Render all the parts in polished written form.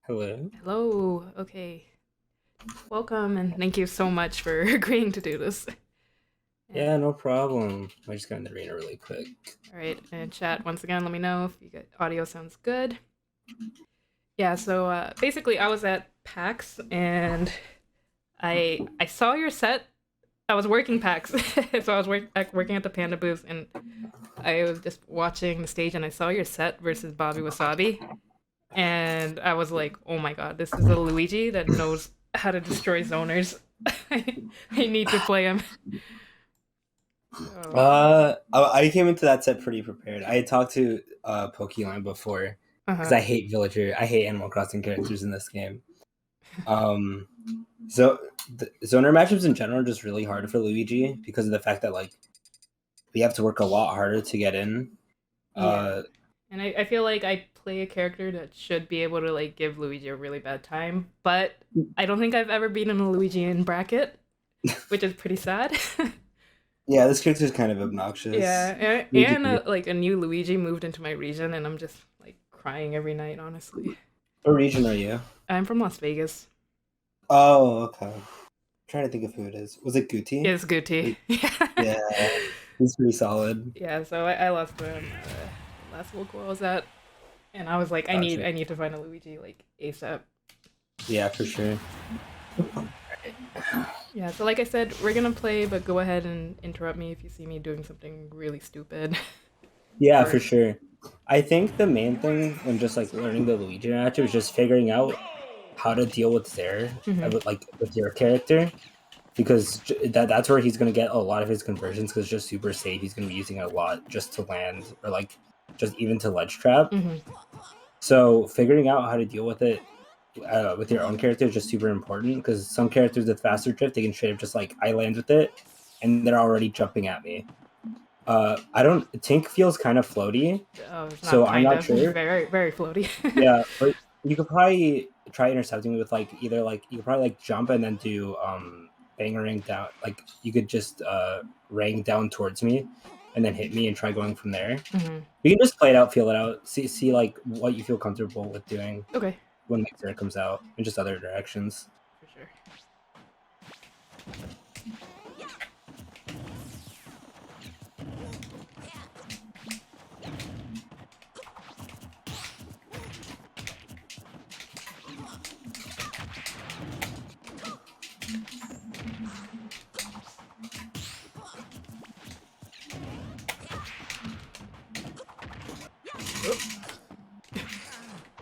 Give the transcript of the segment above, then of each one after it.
Hello. Hello. Okay. Welcome and thank you so much for agreeing to do this. And Yeah, no problem. I just got in the arena really quick. all right, and chat once again. Let me know if you get audio sounds good. Yeah. So basically, I was at PAX and I saw your set. I was working PAX, so I was working at the Panda booth, and I was just watching the stage, and I saw your set versus Bobby Wasabi, and I was like, oh my god, this is a Luigi that knows how to destroy zoners. I need to play him. So, I came into that set pretty prepared. I had talked to Pokemon before uh because huh. I hate Animal Crossing characters in this game. Um, so the zoner matchups in general are just really hard for Luigi because of the fact that we have to work a lot harder to get in. Yeah. Uh, And I feel like I play a character that should be able to like give Luigi a really bad time, but I don't think I've ever beaten a Luigi in bracket, which is pretty sad. yeah, this character is kind of obnoxious. Yeah, and Luigi, like a new Luigi moved into my region, and I'm just like crying every night. Honestly, what region are you? I'm from Las Vegas. Oh, okay. I'm trying to think of who it is. Was it Guti? It's Gucci. Yeah. Yeah, he's pretty solid. Yeah. So I lost to him last local I was at, and I was like, Gotcha. I need to find a Luigi like ASAP. Yeah, for sure. Yeah, so like I said, we're gonna play, but go ahead and interrupt me if you see me doing something really stupid. Yeah, or for sure. I think the main thing when just learning the Luigi matchup is just figuring out how to deal with Mhm. with your character because that's where he's gonna get a lot of his conversions because it's just super safe. He's gonna be using it a lot just to land or just even to ledge trap. Mhm. So figuring out how to deal with it with your own character is just super important because some characters with faster drift they can straight up just I land with it and they're already jumping at me. I don't. Tink feels kind of floaty, Oh, it's not so I'm kind not of. It's sure. very floaty. Yeah, but you could probably try intercepting me with either you could probably jump and then do bangering down. Like you could just rang down towards me, and then hit me and try going from there. Mhm. You can just play it out, feel it out, see what you feel comfortable with doing Okay, when next turn comes out, and just other directions. for sure.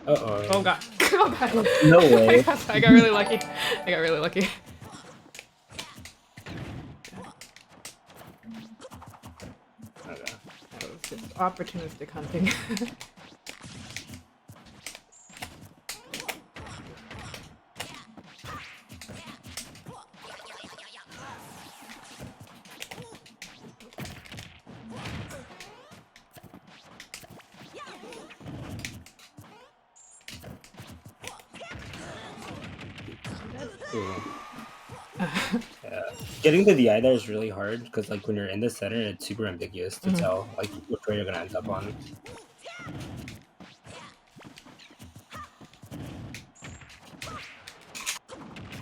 Uh Oh oh. god. Oh god. No way. I got really lucky. I got really lucky. Okay. That was just opportunistic hunting. Cool. Yeah. Getting the VI there is really hard because when you're in the center, it's super ambiguous to Mhm. tell which way you're gonna end up on.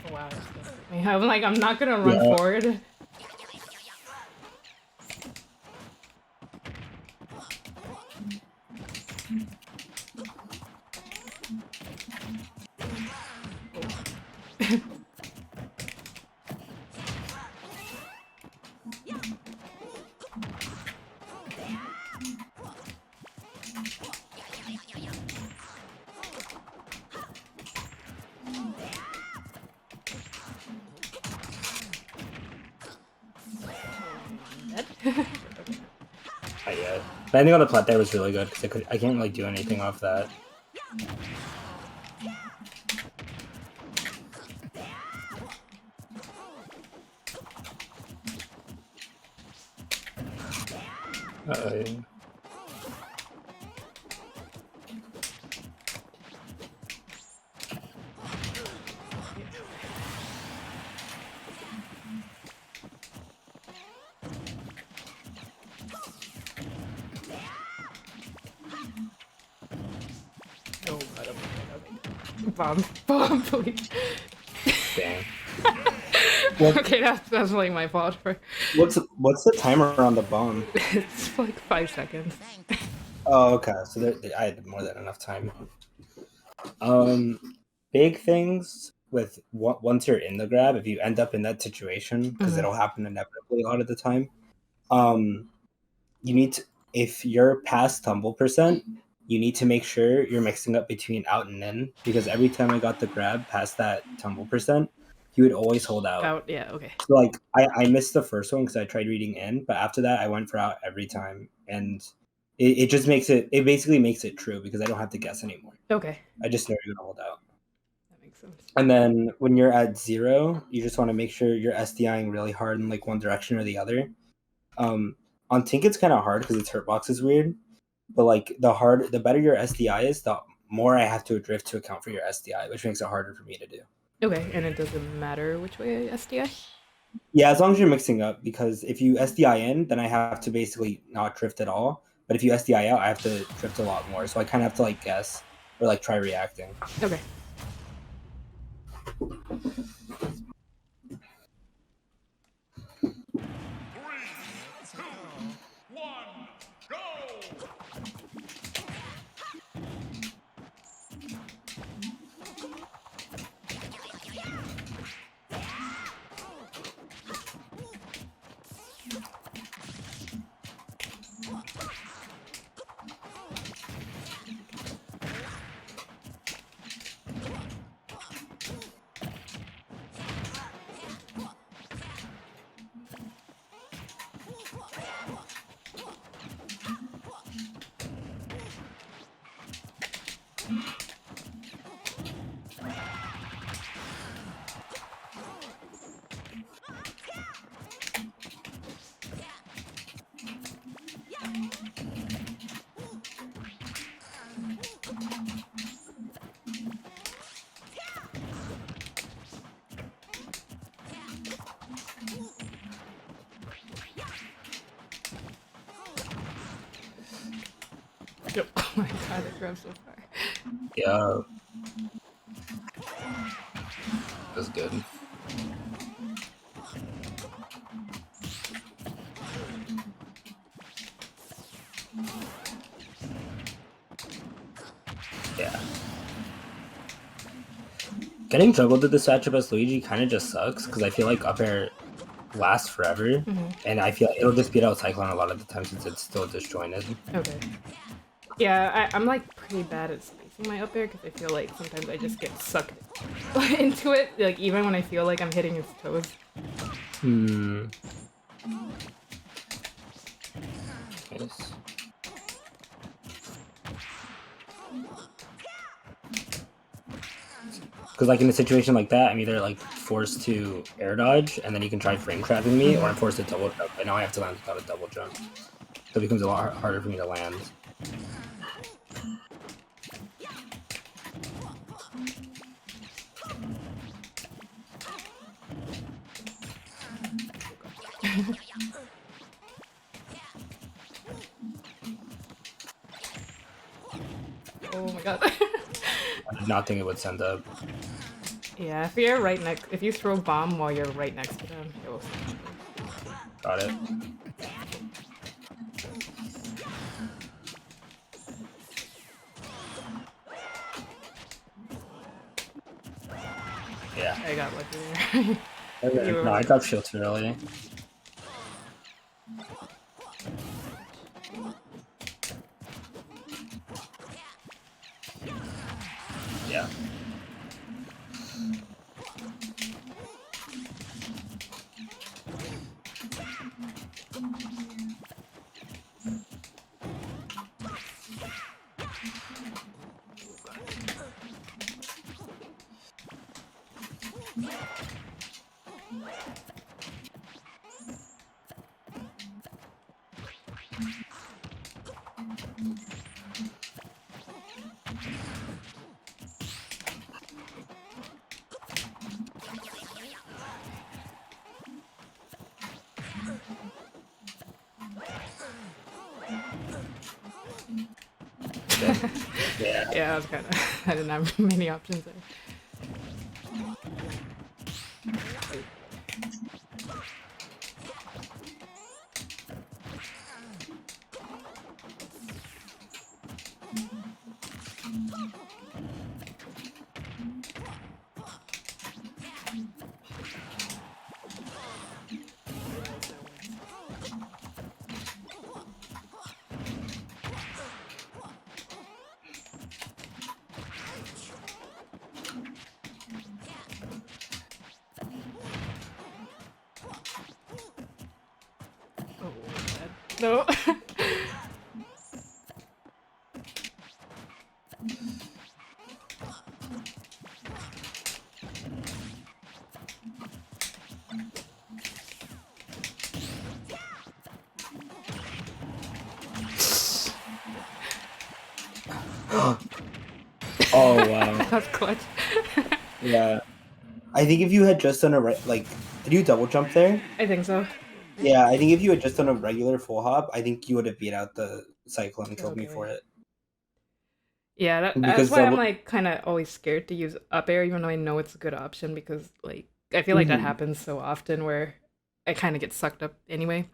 Oh wow, that scared me. I'm like, I'm not gonna run Yeah. forward. Dead? Okay. Yeah. Landing on the plat there was really good because I can't really do anything off that. Uh, Oh god, okay, okay, okay. Bomb, please. Dang. What, Okay, that's like my fault for. what's the timer on the bomb? It's like 5 seconds. Oh, okay. So I had more than enough time. Big things with once you're in the grab, if you end up in that situation, because it'll happen inevitably a lot of the time. You need to, if you're past tumble percent, you need to make sure you're mixing up between out and in, because every time I got the grab past that tumble percent, he would always hold out. Out, yeah, okay. So like I missed the first one because I tried reading in, but after that I went for out every time, and it just makes it basically makes it true because I don't have to guess anymore. Okay, I just know you're gonna hold out. that makes sense. And then when you're at 0, you just want to make sure you're SDIing really hard in like one direction or the other. On Tink it's kind of hard because its hurtbox is weird, but like the better your SDI is, the more I have to drift to account for your SDI, which makes it harder for me to do. Okay, and it doesn't matter which way I SDI? Yeah, as long as you're mixing up, because if you SDI in, then I have to basically not drift at all. But if you SDI out, I have to drift a lot more. So I kind of have to like guess or like try reacting. Okay. Oh my god, it grabs so far. Yeah. That's good. Yeah. Getting juggled to this matchup as Luigi kind of just sucks because I feel like up air lasts forever, and I feel like it'll just beat out Cyclone a lot of the time since it's still disjointed. Okay. Yeah, I'm like pretty bad at spacing my up air because I feel like sometimes I just get sucked into it, like even when I feel like I'm hitting his toes. Nice. Because like in a situation like that, I'm either like forced to air dodge, and then you can try frame trapping me, or I'm forced to double jump, and now I have to land without a double jump. So it becomes a lot harder for me to land. Oh my god. I did not think it would send up. Yeah, if you throw bomb while you're right next to them, it will send up. Got it. Yeah. I got lucky there. No, I dropped shield too early. Yeah. Yeah, I was kind of. I didn't have many options there. Oh, no. Oh wow. That's clutch. Yeah. I think if you had just done like, did you double jump there? I think so. Yeah, I think if you had just done a regular full hop, I think you would have beat out the cyclone and killed me Okay. for it. Yeah, that's Because why I'm double. like kind of always scared to use up air, even though I know it's a good option because like I feel like that Mhm. happens so often where I kind of get sucked up anyway.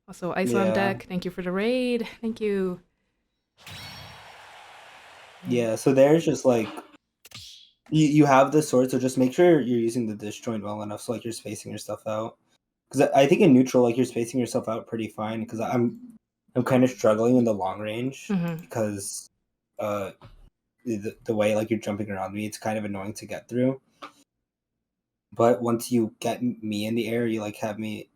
Also, ice on Yeah. deck. Thank you for the raid. Thank you. Yeah. So there's just like you have the sword, so just make sure you're using the disjoint well enough, so like you're spacing your stuff out. Because I think in neutral, like you're spacing yourself out pretty fine. Because I'm kind of struggling in the long range Mm-hmm. because uh the way like you're jumping around me, it's kind of annoying to get through. But once you get me in the air, you like have me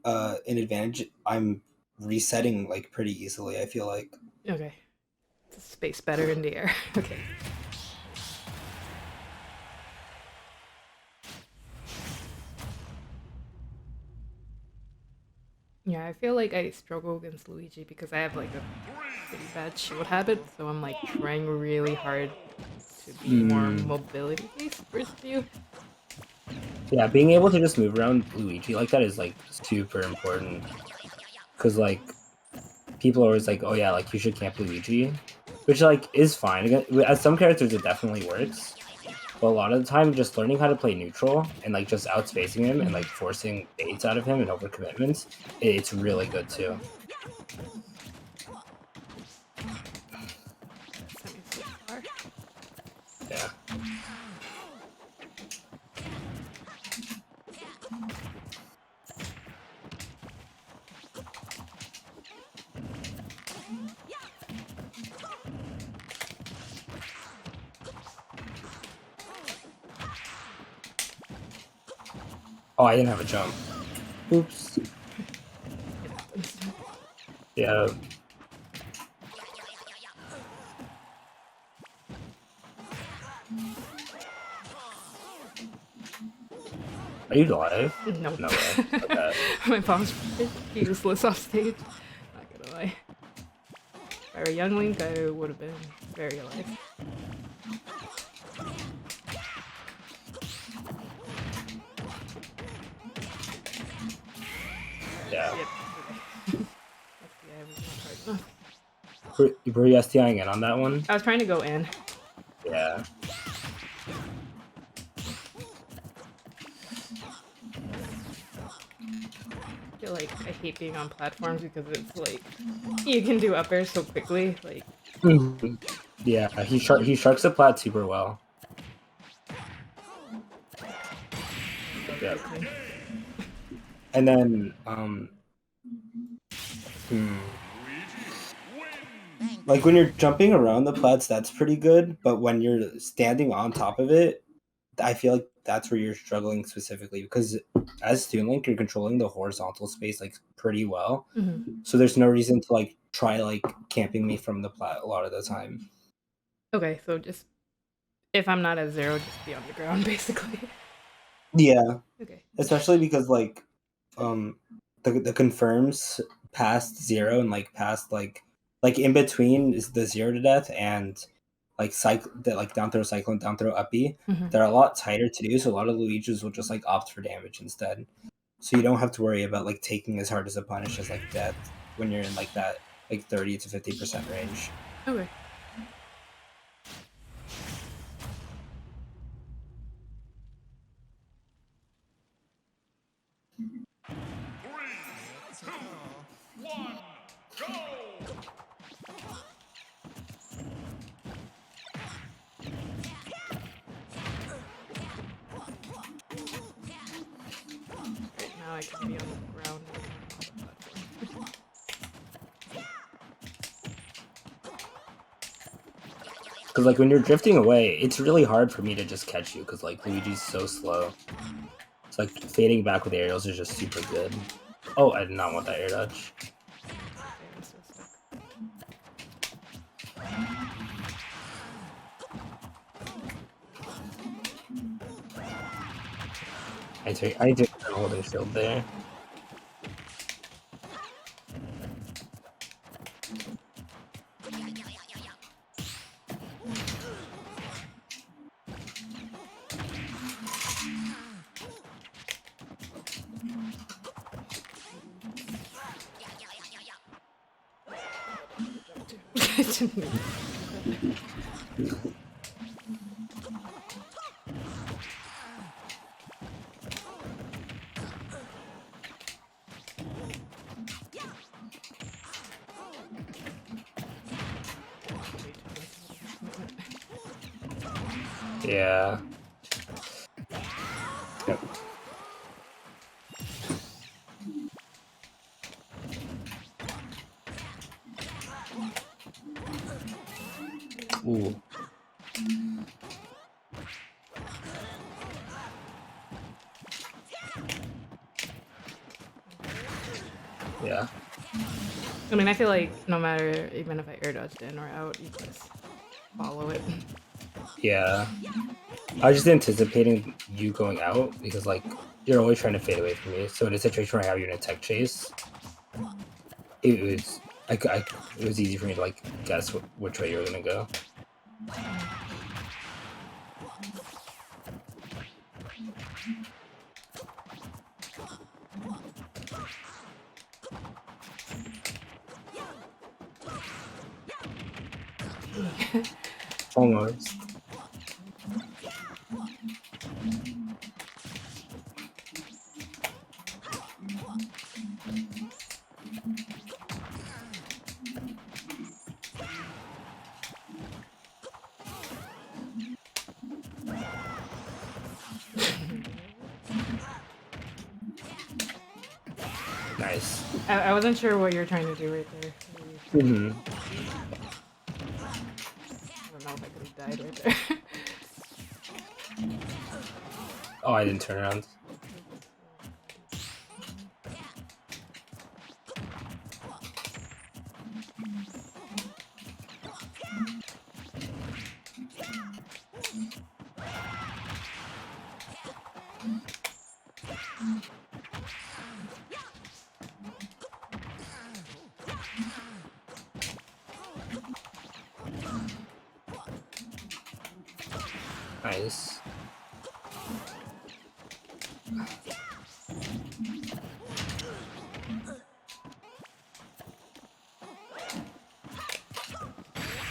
an advantage. I'm resetting like pretty easily. I feel like. Okay. It's space better in the air. Okay. Yeah, I feel like I struggle against Luigi because I have like a pretty bad shield habit, so I'm like trying really hard to be more Mm, mobility based versus you. yeah, being able to just move around Luigi like that is like super important. Because like people are always like, oh yeah, like you should camp Luigi, which like is fine. As some characters, it definitely works. But a lot of the time, just learning how to play neutral and like just outspacing him and like forcing baits out of him and overcommitments, it's really good too. Sent me so far. Yeah. Oh, I didn't have a jump. Oops. It happens. Yeah. Are you live? No. No way. Okay. My bomb's useless off stage. Not gonna lie. If I were young Link, I would have been very alive. Yeah. Yep. Okay. SDI was not hard enough. Were you STIing in on that one? I was trying to go in. Yeah. I feel like I hate being on platforms because it's like you can do up air so quickly. Like Mhm. Yeah, he sharks the plat super well. very Yep. clean. And then hmm, like when you're jumping around the plats, that's pretty good. But when you're standing on top of it, I feel like that's where you're struggling specifically because as Toon Link, you're controlling the horizontal space like pretty well. Mm-hmm. So there's no reason to like try like camping me from the plat a lot of the time. Okay, so just if I'm not at zero, just be on the ground basically. Yeah, Okay. especially because like um the confirms past zero and like past like in between is the zero to death and like cycle that like down throw cyclone down throw uppy. Mm-hmm. They're a lot tighter to do, so a lot of Luigi's will just like opt for damage instead. So you don't have to worry about like taking as hard as a punish as like death when you're in like that like 30 to 50% range. Okay. Right now I can be on the ground and on the platform. Because like when you're drifting away, it's really hard for me to just catch you because like Luigi's so slow. It's like fading back with aerials is just super good. Oh, I did not want that air dodge. Okay, I'm still stuck. I need to hold a shield there. I didn't mean to. Yeah. Yep. Ooh. Yeah. I mean, I feel like no matter, even if I air dodged in or out, you just follow it. Yeah. I was just anticipating you going out because like you're always trying to fade away from me. So in a situation where I have you in a tech chase, it was it was easy for me to like guess which way you were gonna go. Almost. Nice. I wasn't sure what you're trying to do right there. Mm-hmm. I don't know if I could have died right there. Oh, I didn't turn around. Nice.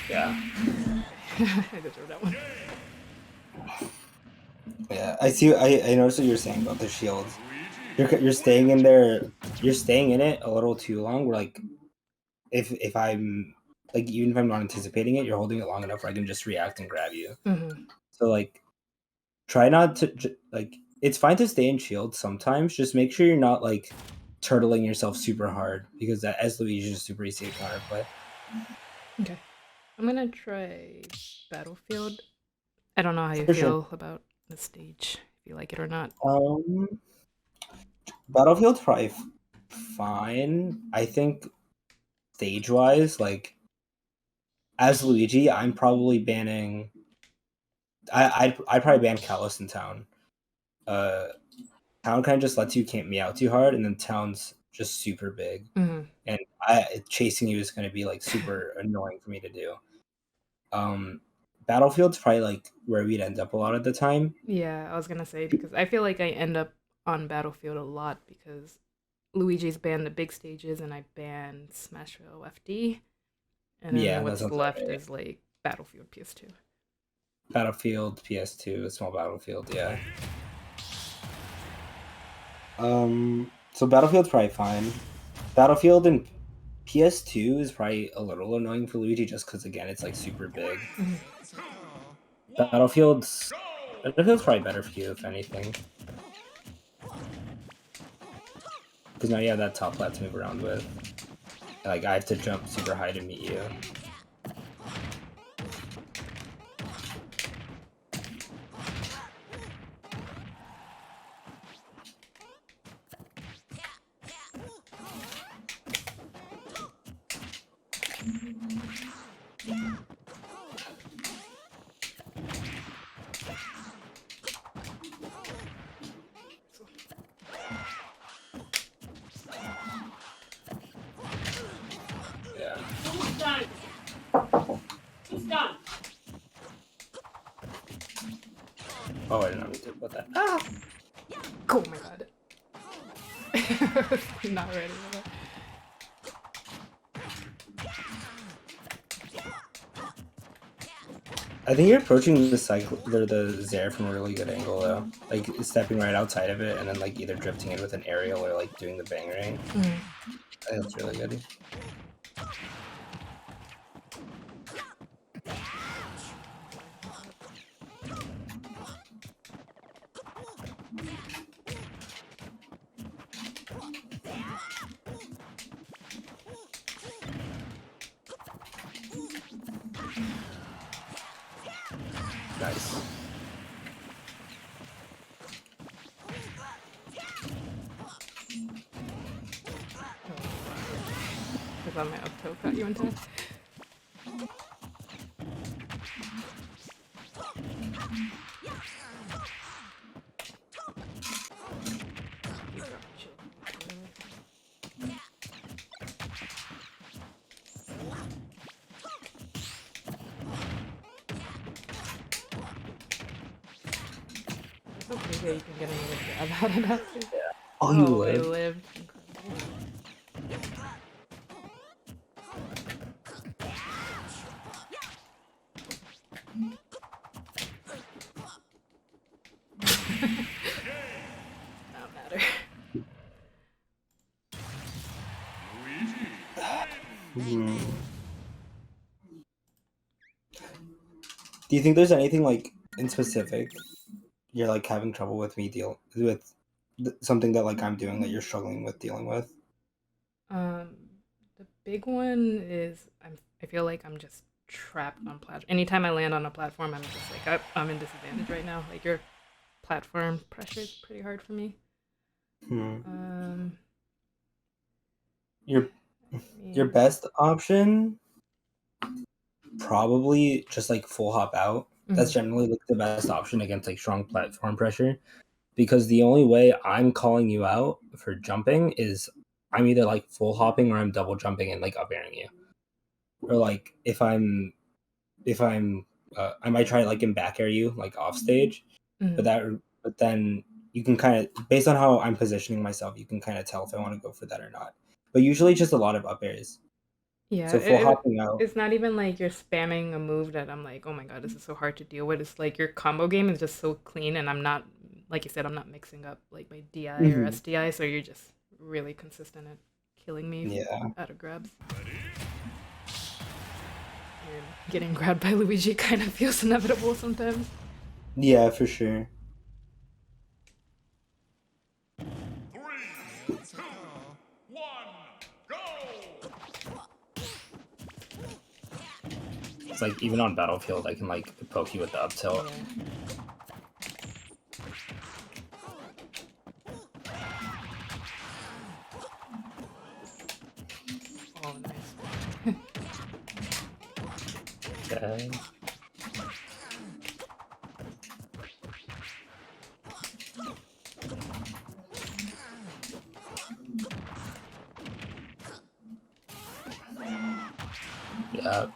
Yeah. I deserve that one. Yeah. I see. I noticed what you're saying about the shield. You're staying in there. You're staying in it a little too long. We're like, if I'm like even if I'm not anticipating it, you're holding it long enough where I can just react and grab you. Mm-hmm. So like, try not to like. It's fine to stay in shield sometimes. Just make sure you're not like turtling yourself super hard because that as Luigi is super easy to counterplay. Okay. I'm gonna try Battlefield. I don't know how you For sure. feel about the stage, if you like it or not. Battlefield's probably fine. I think stage wise, like as Luigi, I'm probably banning. I'd probably ban Kalos in town. Town kind of just lets you camp me out too hard, and then town's just super big, Mm-hmm. and chasing you is going to be like super annoying for me to do. Battlefield's probably like where we'd end up a lot of the time. Yeah, I was gonna say because I feel like I end up on Battlefield a lot because Luigi's banned the big stages and I banned Smash OFD, and then Yeah, that what's sounds about left right. is like Battlefield PS2. Battlefield PS2, small Battlefield, yeah. So Battlefield's probably fine. Battlefield and PS2 is probably a little annoying for Luigi just because again it's like super big. Mhm. Battlefield's probably better for you if anything, because now you have that top flat to move around with. Like I have to jump super high to meet you. Yeah. Who's done? Who's done? Oh, I didn't know we did about that. Ah! Oh my god. Not ready for that. I think you're approaching the Zare from a really good angle though. Like stepping right outside of it and then like either drifting in with an aerial or like doing the bangering. Mm. I think that's really good. Nice. I thought my up toe caught you in time. It's so crazy that you can get another grab out of that too. Oh, you I live. lived. Incredible. Not matter. Hmm. Do you think there's anything like in specific you're like having trouble with me deal with something that like I'm doing that you're struggling with dealing with? Um, the big one is I feel like I'm just trapped on platform. Anytime I land on a platform, I'm just like I'm in disadvantage right now. Like your platform pressure is pretty hard for me. Hmm. I Your mean, best option probably just like full hop out. That's mhm. generally like the best option against like strong platform pressure, because the only way I'm calling you out for jumping is I'm either like full hopping or I'm double jumping and like up airing you, or like if I'm I might try like and back air you like off stage, but Mhm. then you can kind of, based on how I'm positioning myself, you can kind of tell if I want to go for that or not. But usually just a lot of up airs. Yeah, So full hopping out. it's not even like you're spamming a move that I'm like, oh my god, this is so hard to deal with. It's like your combo game is just so clean, and I'm not, like you said, I'm not mixing up like my DI or Mhm. SDI, so you're just really consistent at killing me Yeah. out of grabs. And getting grabbed by Luigi kind of feels inevitable sometimes. Yeah, for sure. 3, 2, 1, go! It's like even on Battlefield, I can like poke you with the up tilt. Yeah. Oh, nice. Okay. Yeah.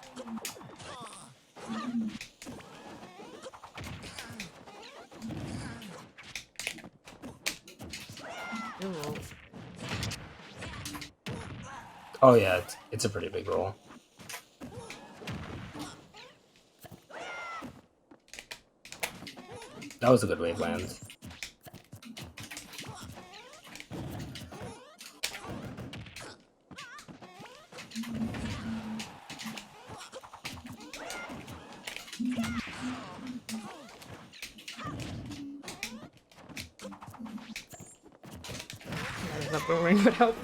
Your rolls. Oh yeah, it's a pretty big roll. That was a good wave land. That boomerang would help.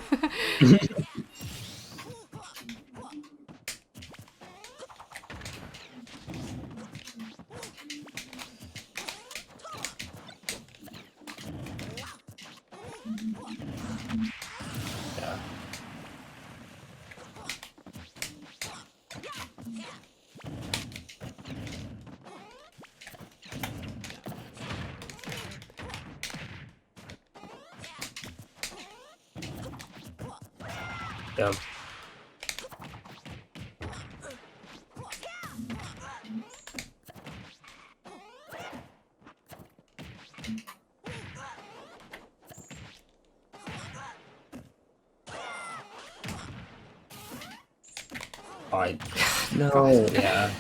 Yeah. Yeah. I no. Yeah.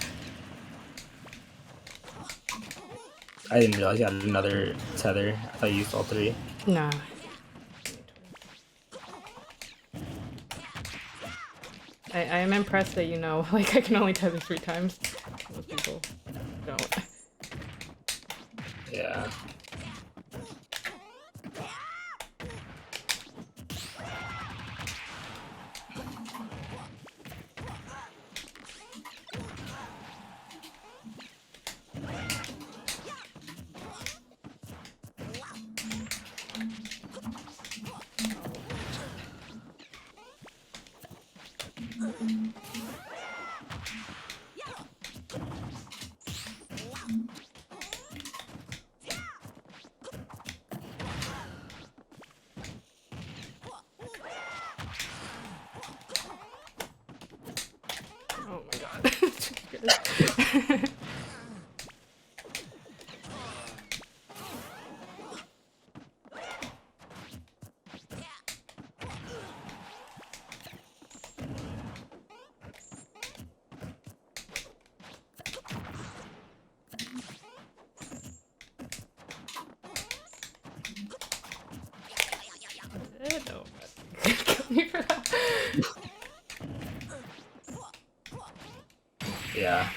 I didn't realize you had another tether. I thought you used all three. Nah. I am impressed that you know, like, I can only tether 3 times. Most people don't. Yeah. Oh my god. No, kill me for that. Yeah.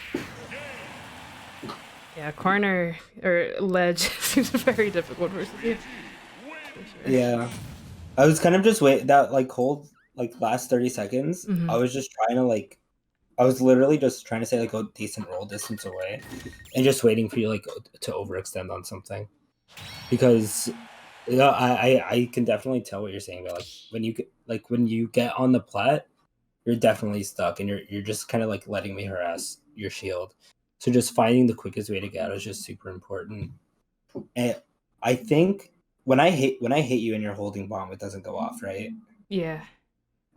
Yeah, corner or ledge seems very difficult versus you. For sure. Yeah. I was kind of just that like whole like last 30 seconds. Mhm. I was just trying to like I was literally just trying to say like a decent roll distance away and just waiting for you like to overextend on something. Because yeah, I can definitely tell what you're saying about like when you get on the plat, you're definitely stuck and you're just kind of like letting me harass your shield. So just finding the quickest way to get out is just super important. And I think when I hit you and you're holding bomb, it doesn't go off, right? Yeah.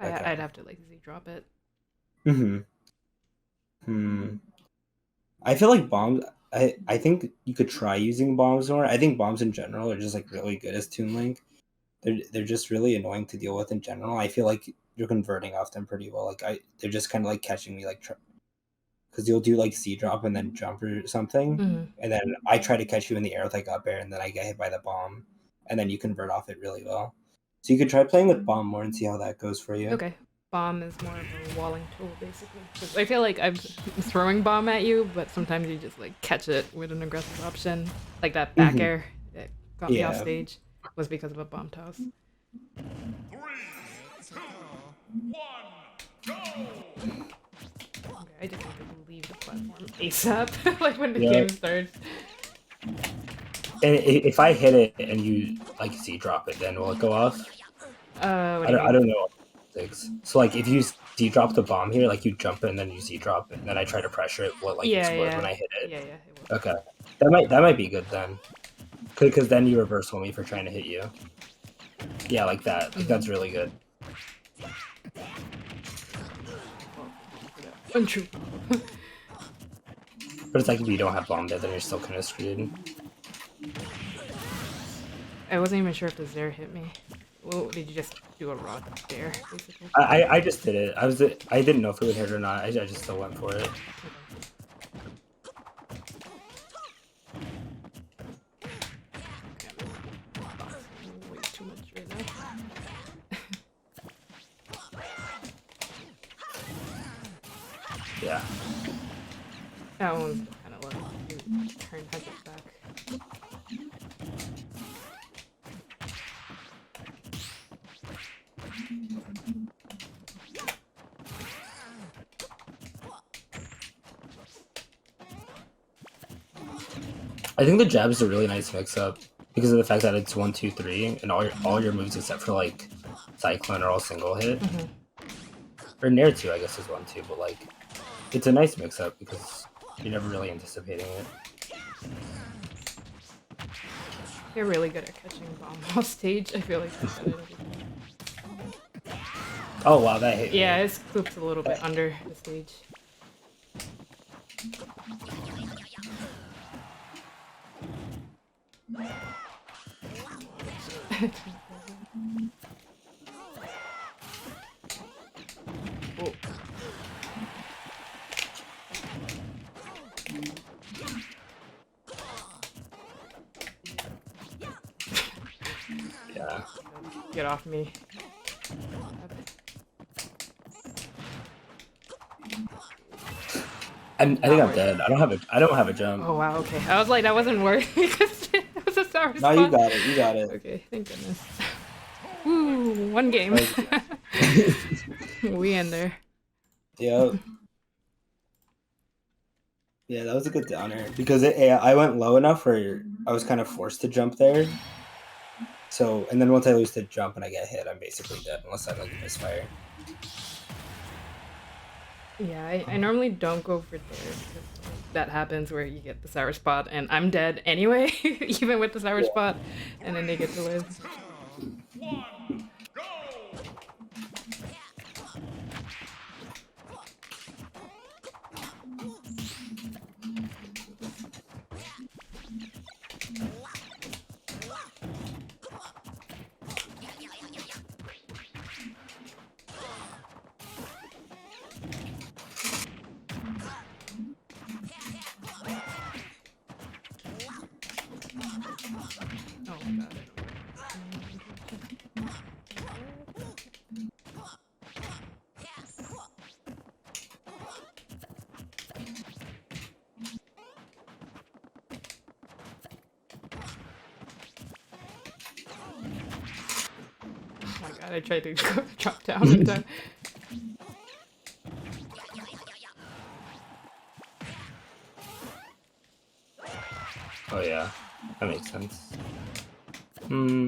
Okay. I'd have to like Z drop it. Mm-hmm. I feel like bombs. I think you could try using bombs more. I think bombs in general are just like really good as Toon Link. They're just really annoying to deal with in general. I feel like you're converting off them pretty well. Like they're just kind of like catching me like because you'll do like C drop and then jump or something, and then I try to catch you in the air with like up air, and then I get hit by the bomb, and then you convert off it really well. So you could try playing with bomb more and see how that goes for you. Okay. Bomb is more of a walling tool, basically. 'Cause I feel like I'm throwing bomb at you, but sometimes you just like catch it with an aggressive option, like that back air that got me off stage was because of a bomb toss. 3, 2, 1, go! Okay, I just need to leave the platform ASAP, like when the game starts. And if I hit it and you like C drop it, then will it go off? What I do you don't, I mean? don't know. So like if you Z drop the bomb here, like you jump it and then you Z drop it, and then I try to pressure it, will it like explode when I hit it? Yeah, it will. Okay, that might be good then, because then you reversal me for trying to hit you. Yeah, like that. Like that's really good. Untrue. But it's like if you don't have bomb there, then you're still kind of screwed. I wasn't even sure if the Zare hit me. Well, did you just do a raw dare, basically? I just did it. I didn't know if it would hit or not. I just still went for it. Way too much right now. Yeah. That one's kind Turn has it back. I think the jab is a really nice mix-up because of the fact that it's 1, 2, 3, and all your moves except for like Cyclone are all single hit. Or Nair 2, I guess, is 1, 2, but like it's a nice mix-up because you're never really anticipating it. You're really good at catching bomb off stage. I feel like you're good at everything. Oh wow, that hit me. Yeah, it's clipped a little bit under the stage. Oh. Yeah. Get off me. I think I'm dead. I don't have a jump. Oh wow, okay. I was like, that wasn't worth it because it was a sour No, spot. you got it. You got it. Okay, thank goodness. Woo, one game. We in there. Yep. Yeah, that was a good downer because I went low enough where I was kind of forced to jump there. So, and then once I lose the jump and I get hit, I'm basically dead unless I like misfire. Yeah, I normally don't go for there because that happens where you get the sour spot and I'm dead anyway, even with the sour spot, and then they get to live. One, go! Oh my god. Oh my god, I tried to drop down with that. Oh yeah, that makes sense. Hmm.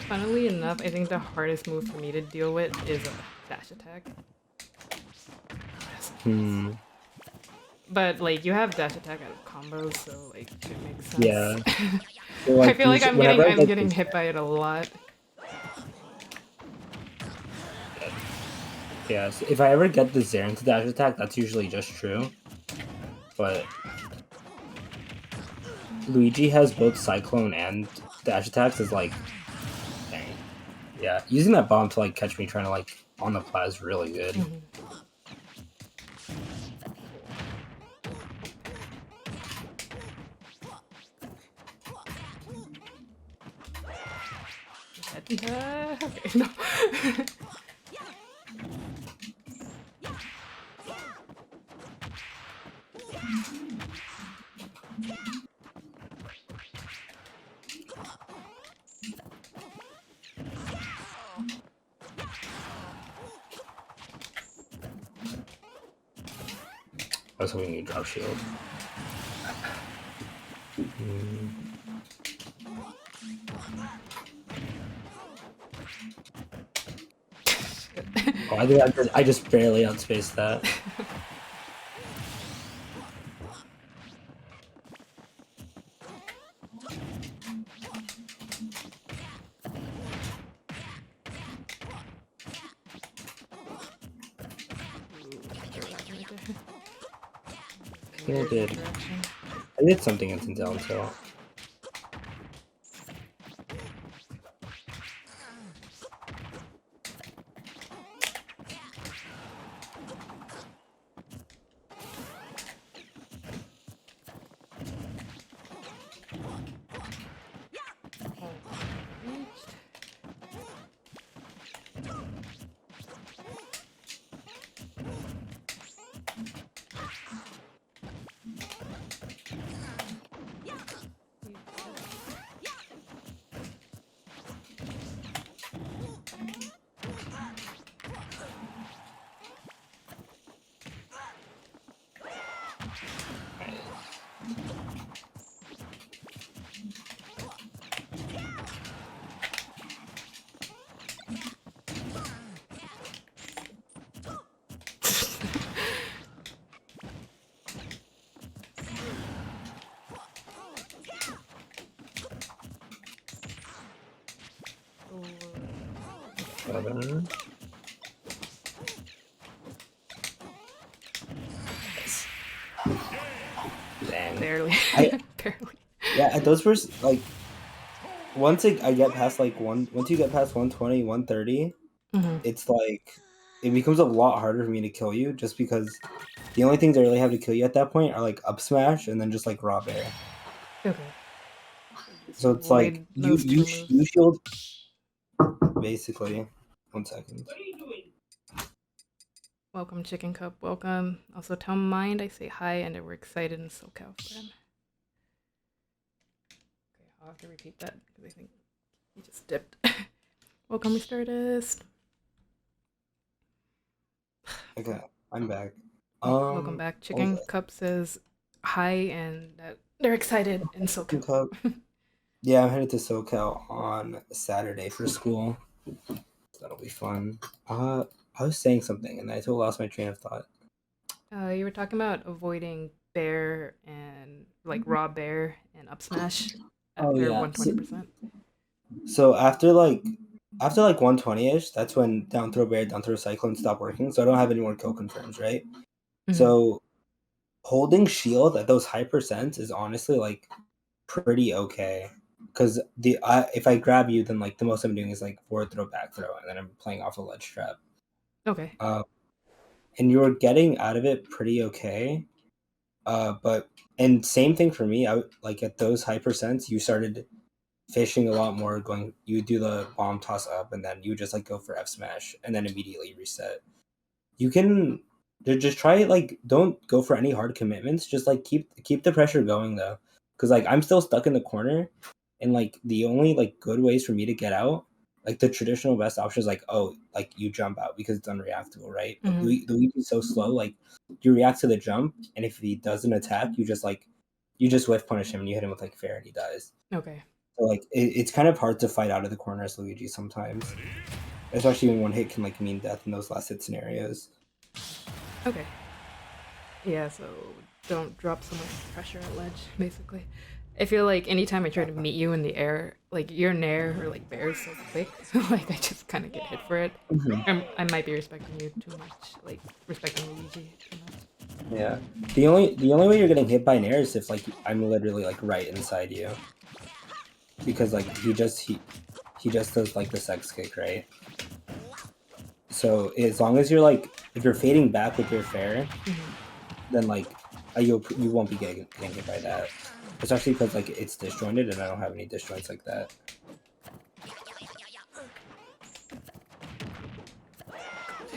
Funnily enough, I think the hardest move for me to deal with is a dash attack. Hmm. But like you have dash attack out of combos, so like it makes sense. Yeah. So, I feel like whenever I I'm get getting this- hit by it a lot. Yeah. So if I ever get the Zaren to dash attack, that's usually just true. But Luigi has both Cyclone and dash attacks is like, dang. Yeah, using that bomb to like catch me trying to like on the plat is really good. Okay, no. I was hoping you drop shield. Oh, I think I just barely outspaced that. I did something in down tilt. 7. Dang. Barely. I- Barely. Yeah, those first like once I get past like once you get past 120, 130, Hmm. it's like it becomes a lot harder for me to kill you just because the only things I really have to kill you at that point are like up smash and then just like raw bear. Okay. Just So it's like avoid those two moves. you shield basically. 1 second. What are you doing? Welcome, Chicken Cup. Welcome. Also, tell Mind I say hi and that we're excited in SoCal for him. Okay, I'll have to repeat that because I think he just dipped. Welcome, Mr. Artist. Okay, I'm back. Welcome back. what was Chicken that? Cup says hi and that they're excited in SoCal. Cup. Yeah, I'm headed to SoCal on Saturday for school. That'll be fun. I was saying something and I totally lost my train of thought. You were talking about avoiding bear and like raw bear and up smash Oh, after yeah. 120%. So after like 120ish, that's when down throw bear, down throw cyclone stop working. So I don't have any more kill confirms, right? Mhm. So holding shield at those high percents is honestly like pretty okay. Because if I grab you, then like the most I'm doing is like forward throw, back throw, and then I'm playing off a ledge trap. Okay. And you were getting out of it pretty okay. But and same thing for me. I like at those high percents, you started fishing a lot more. You would do the bomb toss up, and then you would just like go for F smash, and then immediately reset. You can just try it. Like, don't go for any hard commitments. Just like keep the pressure going though, because like I'm still stuck in the corner, and like the only like good ways for me to get out, like the traditional best option is like like you jump out because it's unreactable, right? But Mhm. Luigi's so slow, like you react to the jump, and if he doesn't attack, you just whiff punish him and you hit him with like fair and he dies. Okay. So like it's kind of hard to fight out of the corner as Luigi sometimes, especially when one hit can like mean death in those last hit scenarios. Okay. Yeah, so don't drop so much pressure at ledge, basically. I feel like anytime I try to meet you in the air, like your nair or like bear is so quick, like I just kind of get hit for it. I might be respecting you too much, like respecting Luigi too much. Yeah. The only way you're getting hit by Nair is if like I'm literally like right inside you. Because like he just does like the sex kick, right? So as long as you're like if you're fading back with your fair, then like you won't be getting hit by that. Especially because like it's disjointed and I don't have any disjoints like that.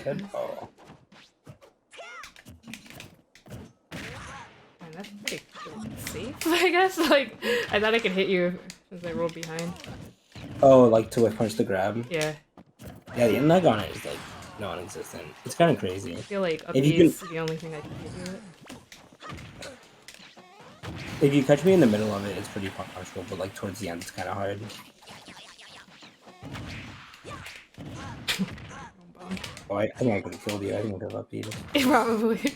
Head ball. And that's pretty safe, I guess. Like I thought I could hit you as I rolled behind. Oh, like to whip punch the grab. Yeah, Yeah, the nug on it is like non-existent. It's kind of crazy. I feel like up If you is can- the only thing I can hit you with. If you catch me in the middle of it, it's pretty punishable, but like towards the end, it's kind of hard. Oh, I think I could have killed you. I think I could have upbeat. Probably.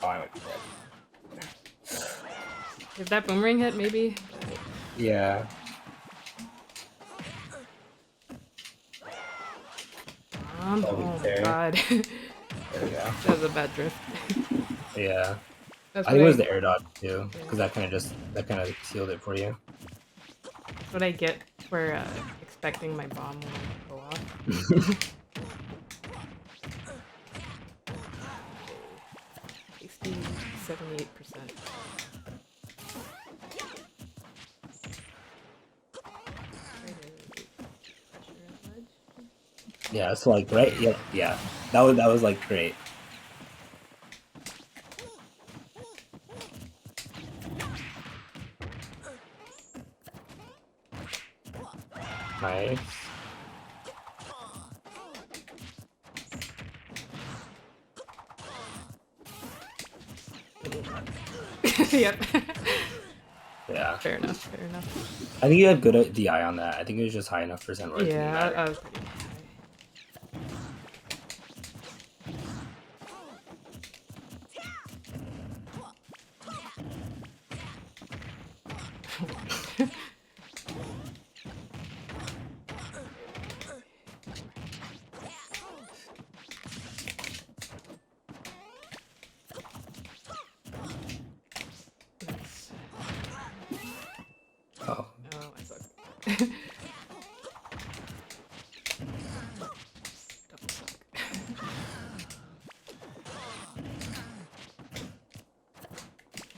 Oh, I might be dead. If that boomerang hit, maybe. Yeah. Oh my fair. god. There we go. That was a bad drift. Yeah. That's I think it what was the air dodge too, because that kind of sealed it for you. That's what I get for expecting my bomb will go off. Tasty 78%. Yeah. So like right. Yep. Yeah. That was like great. Nice. Yep. Yeah. Fair enough, fair enough. I think you had good DI on that. I think it was just high enough percent where it didn't Yeah, matter. I was pretty high.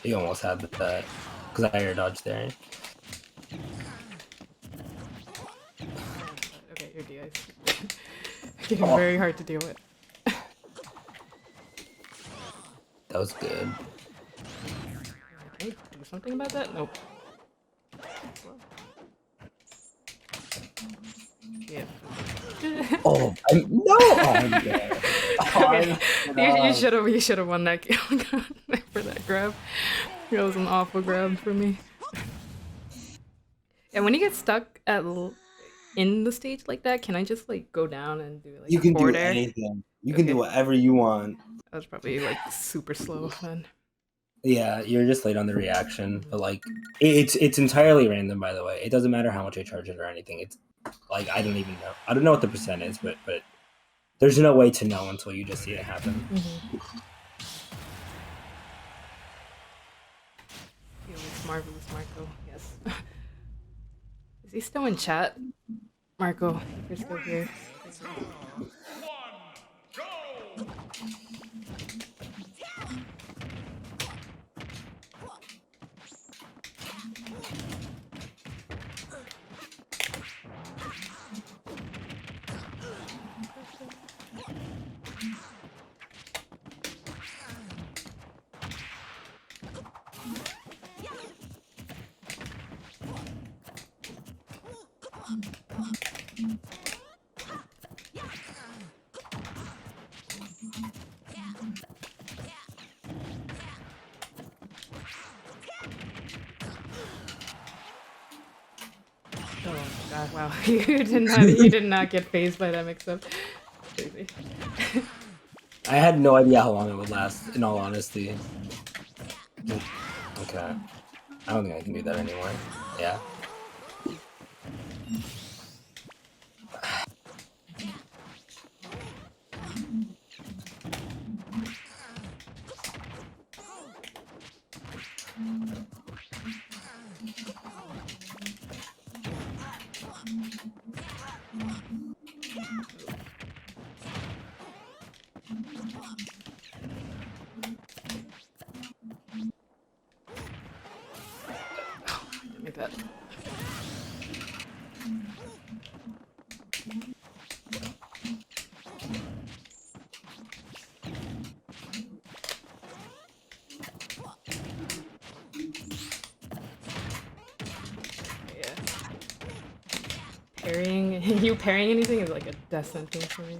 You almost had that because I air dodged there. Okay, your DI's getting very hard to deal with. That was good. Okay, do something about that? Nope. Yeah. Oh no! I'm dead. Okay. You should have won that game for that grab. That was an awful grab for me. And when you get stuck in the stage like that, can I just like go down and do like You can do forward air? anything. You can do whatever you want. That was probably like super slow then. Yeah, you're just late on the reaction, but like it's entirely random. By the way, it doesn't matter how much I charge it or anything. It's like I don't even know. I don't know what the percent is, but there's no way to know until you just see it happen. Felix Marvelous Marco, yes. Is he still in chat? Marco, if you're still here. One, go! Oh god, wow. You did not get phased by that mix up. Crazy. I had no idea how long it would last. In all honesty. Okay. I don't think I can do that anymore. Yeah. Like that. Yeah. Parrying, you parrying anything is like a death sentence for me.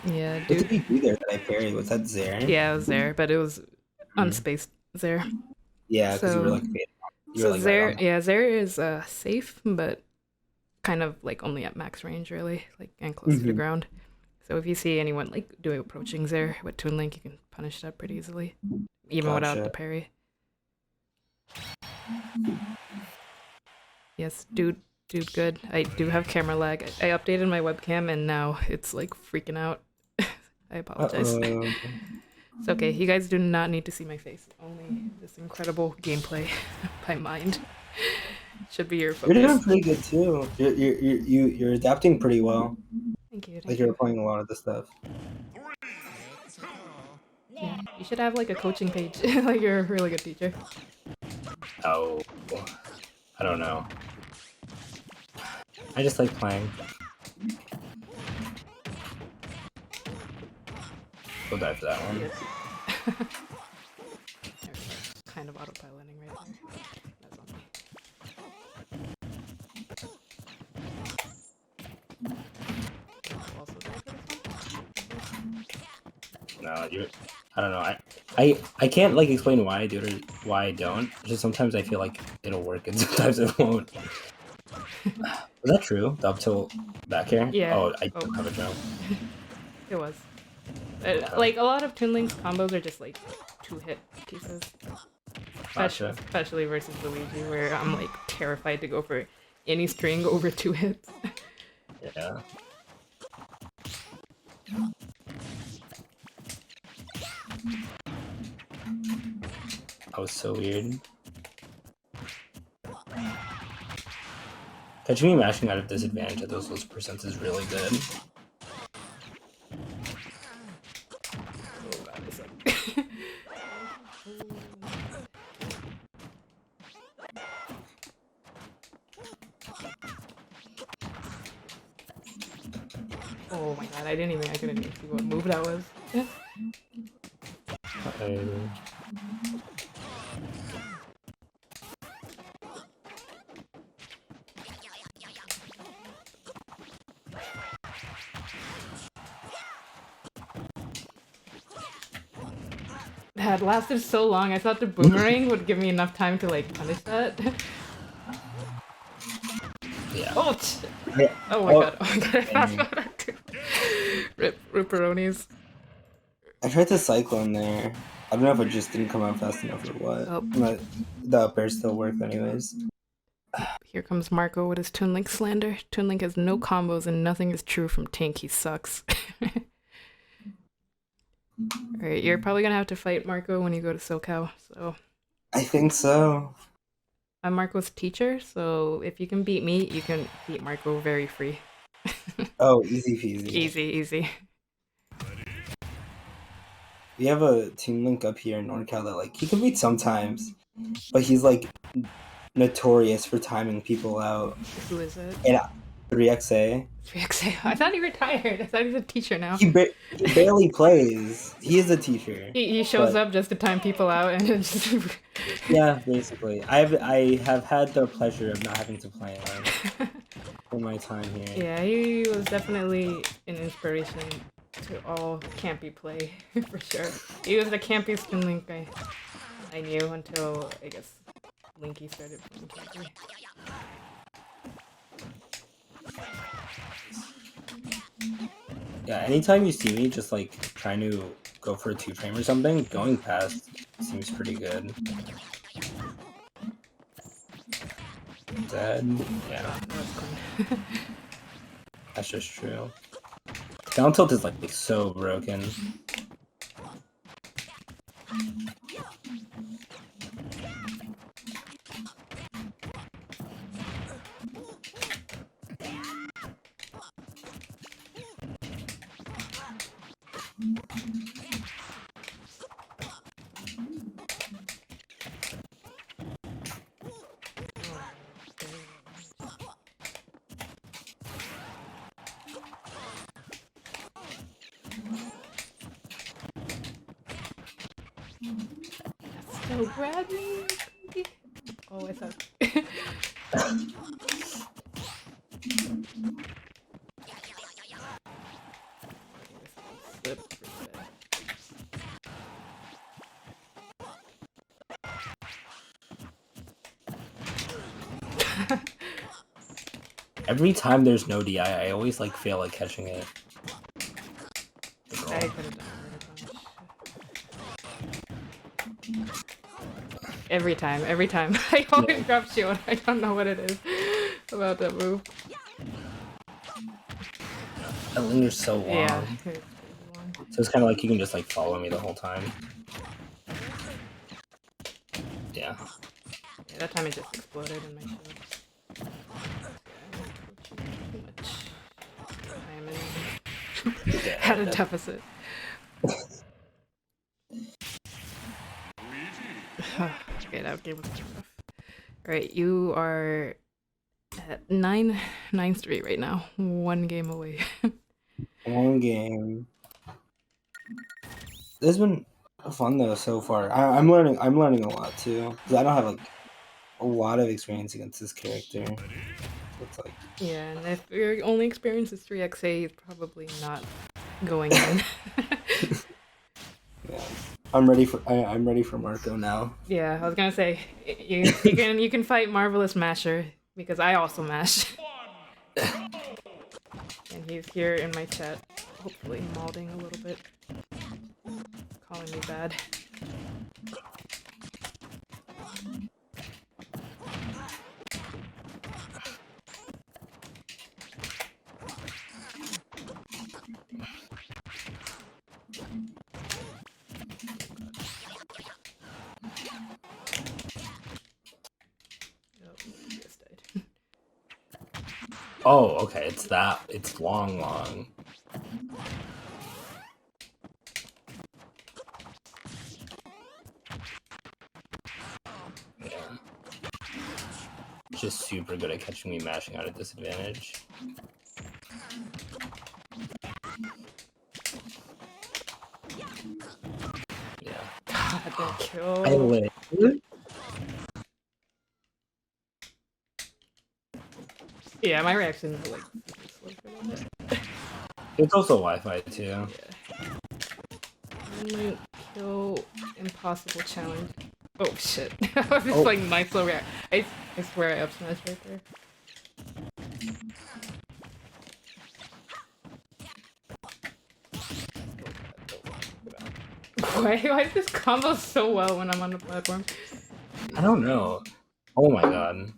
Yeah, What dude. did he do there that I parried? Was that Zare? Yeah, it was there, but it was unspaced there. Yeah, because you were So- like, you were So like Zare, right on. yeah, Zare is safe, but kind of like only at max range, really, like and close to the Mhm. ground. So if you see anyone like doing approaching Zare with Toon Link, you can punish that pretty easily, even without Gotcha. the parry. Yes, dude, good. I do have camera lag. I updated my webcam and now it's like freaking out. I apologize. Uh-oh. It's okay. You guys do not need to see my face. Only this incredible gameplay by mind should be your You're doing focus. pretty good too. You're adapting pretty well. Thank you. Like Thank you're you. playing a lot of the stuff. Yeah, you should have like a coaching page. Like you're a really good teacher. Oh, I don't know. I just like playing. We'll die for that one. Yes. Kind of autopiloting right there. That's on me. Also there for this one? No, I don't know. I can't like explain why I do it or why I don't. Just sometimes I feel like it'll work and sometimes it won't. Was that true? The up tilt back air? Yeah. Oh, I Oh. don't have a jump. It was. Like, a lot of Toon Link's combos are just, like, 2-hit pieces. Gotcha. Especially versus Luigi, where I'm, like, terrified to go for any string over 2 hits. Yeah. That was so weird. Catching me mashing out of disadvantage at those percents is really good. Oh god, it's like... Oh my god, I couldn't even see what move that was. That lasted so long, I thought the boomerang would give me enough time to, like, punish that. Yeah. Oh! Yeah. Oh my god, oh my god, I fast forwarded too. Ripperonis. I tried to cyclone there. I don't know if it just didn't come out fast enough or what. Oh. But the up air still worked anyways. Here comes Marco with his Toon Link slander. Toon Link has no combos and nothing is true from Tank. He sucks. Alright, you're probably gonna have to fight Marco when you go to SoCal, so... I think so. I'm Marco's teacher, so if you can beat me, you can beat Marco very free. Oh, easy peasy. Easy. We have a Team Link up here in NorCal that, like, he can beat sometimes, but he's, like, notorious for timing people out. Who is it? And 3XA. 3XA. I thought he retired. I thought he's a teacher now. He barely plays. He is a teacher. He shows but- up just to time people out and it's just... Yeah, basically. I have had the pleasure of not having to play him for my time here. Yeah, he was definitely an inspiration to all campy play, for sure. He was the campiest Toon Link I knew until, I guess, Linky started playing campy. Yeah, anytime you see me just like trying to go for a 2-frame or something, going past seems pretty good. Dead. Yeah, that's just true. Down tilt is like so broken. So grab me. Oh, I thought. Every time there's no DI, I always like fail at catching it. I could have done it. Every time. I always grab shield. I don't know what it is about that move. That lingers so long. Yeah. So it's kind of like you can just like follow me the whole time. Yeah. Yeah, that time it just exploded in my shield. Yeah, Had a deficit. Okay, that game was rough. Alright, you are at 9-3 right now. 1 game away. One game. This has been fun though so far. I'm learning a lot too. Because I don't have like a lot of experience against this character. It's like Yeah, and if your only experience is 3XA, he's probably not going in. yeah. I'm ready for Marco now. Yeah, I was gonna say you can fight Marvelous Masher because I also mash. he's here in my chat, hopefully malding a little bit, calling me bad. Oh, he just died. Oh, okay. It's that. It's long, long. Yeah. Just super good at catching me mashing out at disadvantage. Yeah. God, that I kill. lit. Yeah, my reactions are like slow for that. It's also Wi-Fi too. Yeah. Only kill impossible challenge. Oh shit. I was just like nice little react. I swear I up smashed right there. Why is this combo so well when I'm on the platform? I don't know. Oh my god.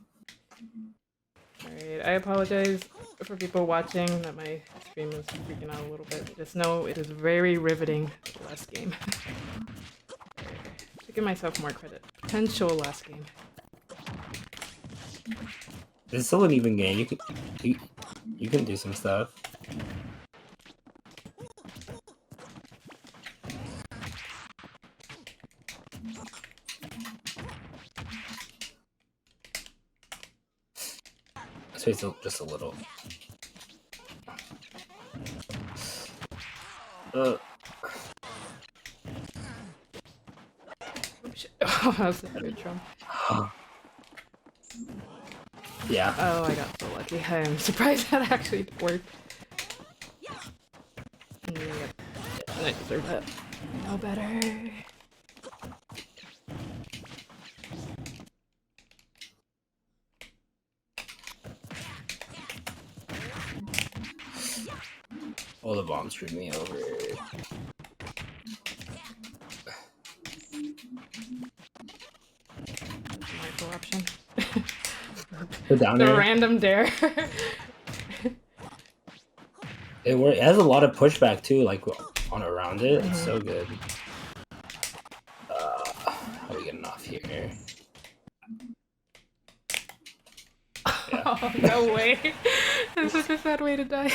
Alright, I apologize for people watching that my stream is freaking out a little bit. Just know it is very riveting, the last game. Should give myself more credit. Potential last game. It's still an even game. You can do some stuff. So it's just a little. Oh shit. Oh, that was a good drum. Yeah. Oh, I got so lucky. I am surprised that actually worked. Yep. I deserve that. I know better. Oh, the bomb screwed me over. Micro option. Go down The there. random dare. It has a lot of pushback too, like on around it. It's so good. How are we getting off here? Yeah. Oh, no way. That's such a sad way to die.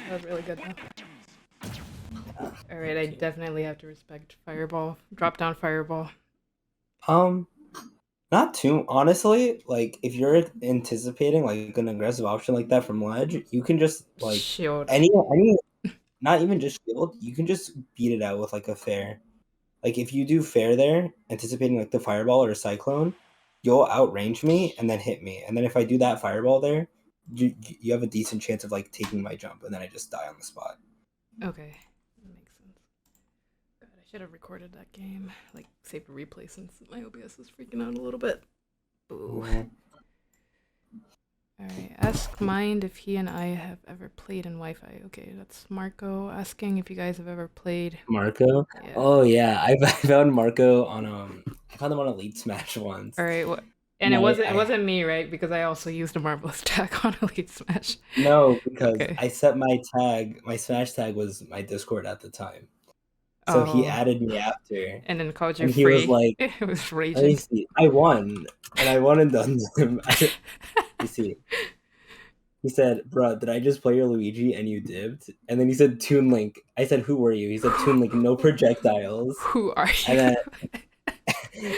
That was really good though. Alright, I definitely have to respect Fireball. Drop down Fireball. Not too honestly. Like if you're anticipating like an aggressive option like that from ledge, you can just like Shield. any not even just shield. You can just beat it out with like a fair. Like if you do fair there, anticipating like the fireball or a cyclone, you'll outrange me and then hit me. And then if I do that fireball there, you have a decent chance of like taking my jump, and then I just die on the spot. Okay. That makes sense. God, I should have recorded that game. Like, saved a replay since my OBS is freaking out a little bit. Ooh. Alright, ask Mind if he and I have ever played in Wi-Fi. Okay, that's Marco asking if you guys have ever played. Marco. Yeah. Oh yeah, I found Marco on I found him on Elite Smash once. Alright, and it wasn't me, right? Because I also used a Marvelous tag on Elite Smash. No, because Okay. I set my tag. My Smash tag was my Discord at the time, so he Oh. added me after. And then called you And he free. was like, It was Let me raging. see. I won, and I won in Dundee. You see, he said, "Bro, did I just play your Luigi and you dipped?" And then he said, "Toon Link." I said, "Who were you?" He said, "Toon Link, no projectiles." Who are you?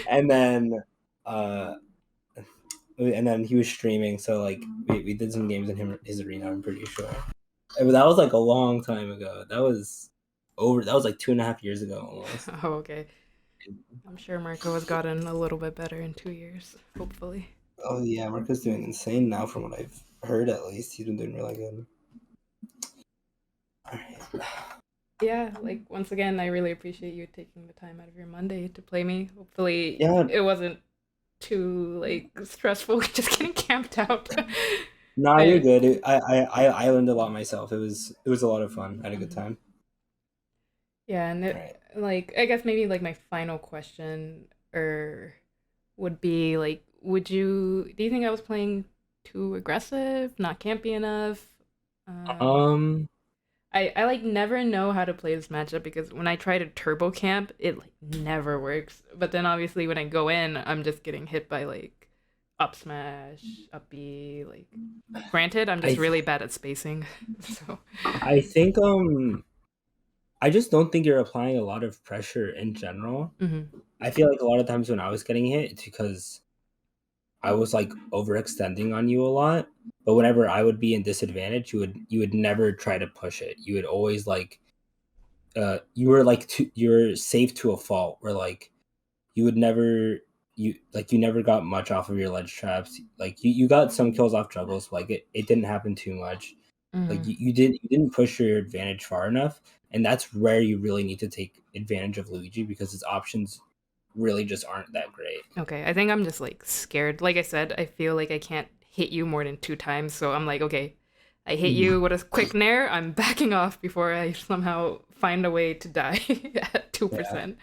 And then, and then he was streaming. So like, we did some games in his arena. I'm pretty sure. But that was like a long time ago. That was like 2.5 years ago almost. Oh, okay. I'm sure Marco has gotten a little bit better in 2 years, hopefully. Oh yeah, Marco's doing insane now from what I've heard at least. He's been doing really good. Alright. Yeah, like once again, I really appreciate you taking the time out of your Monday to play me. Hopefully Yeah. it wasn't too like stressful just getting camped out. Nah, you're I, good. I learned a lot myself. It was a lot of fun. I had a good Mhm. time. Yeah, and All right. like I guess maybe like my final question or would be like, do you think I was playing too aggressive, not campy enough? Um, Um, I like never know how to play this matchup because when I try to turbo camp, it like never works. But then obviously when I go in, I'm just getting hit by like up smash, up B, like granted, I'm I just th- really bad at spacing. So, I think I just don't think you're applying a lot of pressure in general. mhm. I feel like a lot of times when I was getting hit, it's because I was like overextending on you a lot. But whenever I would be in disadvantage, you would never try to push it. You would always like you were like you're safe to a fault where like you would never you never got much off of your ledge traps. Like you got some kills off juggles, but like it didn't happen too much. Like Mhm. you didn't push your advantage far enough, and that's where you really need to take advantage of Luigi because his options really just aren't that great. Okay, I think I'm just like scared. Like I said, I feel like I can't hit you more than 2 times, so I'm like, okay, I hit you with a quick nair, I'm backing off before I somehow find a way to die at Yeah. 2%.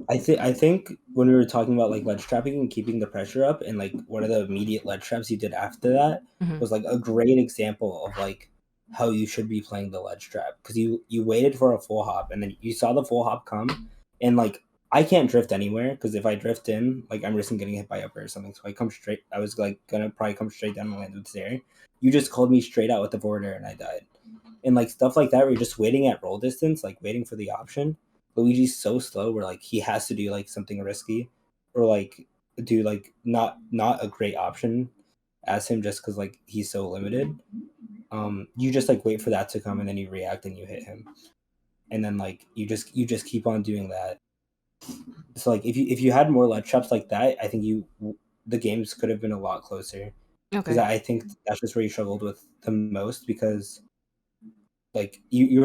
I think when we were talking about like ledge trapping and keeping the pressure up, and like one of the immediate ledge traps you did after that Mhm. was like a great example of like how you should be playing the ledge trap because you waited for a full hop and then you saw the full hop come, and like I can't drift anywhere because if I drift in, like I'm risking getting hit by upper or something. So I come straight. I was like gonna probably come straight down and land with Zeri. You just called me straight out with the forward air and I died, and like stuff like that where you're just waiting at roll distance, like waiting for the option. Luigi's so slow where like he has to do like something risky or like do like not a great option as him just because like he's so limited. You just like wait for that to come and then you react and you hit him. And then like you just keep on doing that. So like if you had more ledge traps like that, I think the games could have been a lot closer. Because Okay. I think that's just where you struggled with the most because like you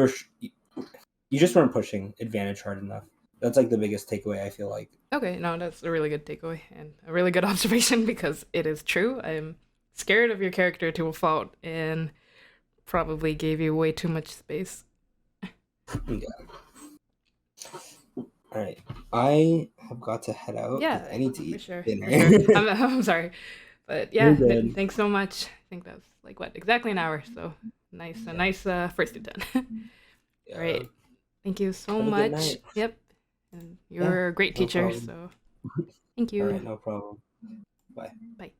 just weren't pushing advantage hard enough. That's like the biggest takeaway I feel like. Okay, no, that's a really good takeaway and a really good observation because it is true. I'm scared of your character to a fault and probably gave you way too much space. Yeah. All right. I have got to head out because I Yeah, need to for eat sure, for sure. dinner. I'm sorry, but You're yeah, good. thanks so much. I think that was like what exactly an hour, so nice, a Yeah. nice first to 10. All Yeah. right, thank you so Have a good much. night. Yep, and Yeah. you're a great No teacher, problem. so thank All you. right. No problem. Bye. Bye.